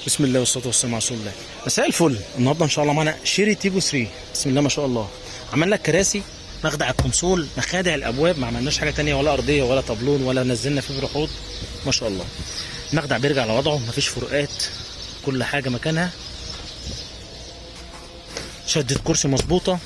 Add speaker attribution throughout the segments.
Speaker 1: بسم الله والصلاه والسلام على رسول الله. مساء الفل. النهارده ان شاء الله معانا شيري تيجو 3. بسم الله ما شاء الله. عملنا الكراسي، مخدع الكونسول، مخادع الابواب، ما عملناش حاجه تانية ولا ارضيه ولا طابلون ولا نزلنا فيه بروحوت. ما شاء الله. المخدع بيرجع لوضعه، مفيش فروقات، كل حاجه مكانها. شدة كرسي مظبوطه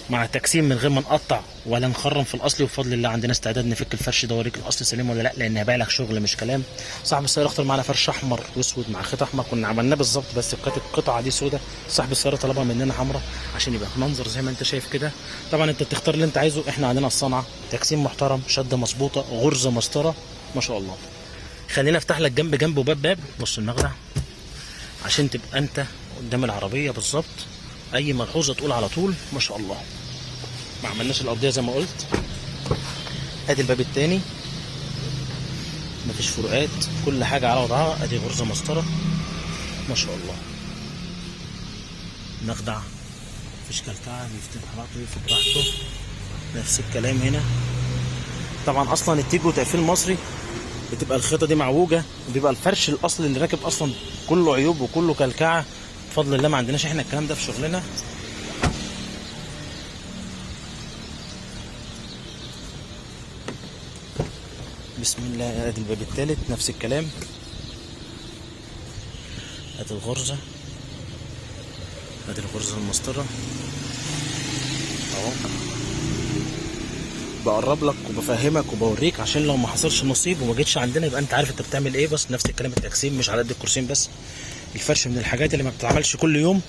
Speaker 1: مع تجسيم من غير ما نقطع ولا نخرم في الاصلي، وبفضل الله عندنا استعداد نفك الفرش ده واوريك الاصل سليم ولا لا، لان هبيع لك شغل مش كلام. صاحب السياره اختار معانا فرش احمر واسود مع خيط احمر، كنا عملناه بالظبط بس كانت القطعه دي سودا. صاحب السياره طلبها مننا حمراء عشان يبقى منظر زي ما انت شايف كده. طبعا انت بتختار اللي انت عايزه، احنا عندنا الصنعه، تجسيم محترم، شده مظبوطه، غرزه مسطره، ما شاء الله. خلينا افتح لك جنب جنب وباب باب. بص المخدع عشان تبقى انت قدام العربيه بالظبط، اي ملحوظه تقول على طول ما شاء الله. ما عملناش الارضيه زي ما قلت. ادي الباب التاني، مفيش فروقات، كل حاجه على وضعها. ادي غرزه مسطره ما شاء الله. مخدع مفيش كلكعه، بيفتح براحته ويقفل براحته. نفس الكلام هنا. طبعا اصلا التيجو تقفيل مصري، بتبقى الخيطه دي معوجه، وبيبقى الفرش الاصلي اللي راكب اصلا كله عيوب وكله كلكعه. بفضل الله ما عندناش احنا الكلام ده في شغلنا. بسم الله. ادي الباب التالت نفس الكلام. ادي الغرزه، ادي الغرزه المسطره اهو. بقرب لك وبفهمك وبوريك عشان لو ما حصلش نصيب وما جيتش عندنا يبقى انت عارف انت بتعمل ايه. بس نفس الكلام التقسيم مش على قد الكرسيين بس. الفرش من الحاجات اللي ما بتتعملش كل يوم،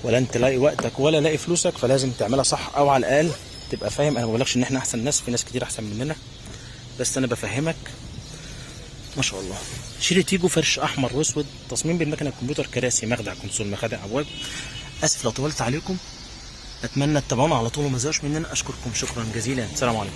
Speaker 1: ولا انت لاقي وقتك ولا لاقي فلوسك، فلازم تعملها صح، او على الاقل تبقى فاهم. انا ما بقولكش ان احنا احسن ناس، في ناس كتير احسن مننا، بس انا بفهمك. ما شاء الله. شيري تيجو فرش احمر واسود، تصميم بالمكنه الكمبيوتر، كراسي، مخدع كونسول، مخادع ابواب. اسف لو طولت عليكم، اتمنى تتابعونا على طول وما تزهقوش مننا. اشكركم شكرا جزيلا. السلام عليكم.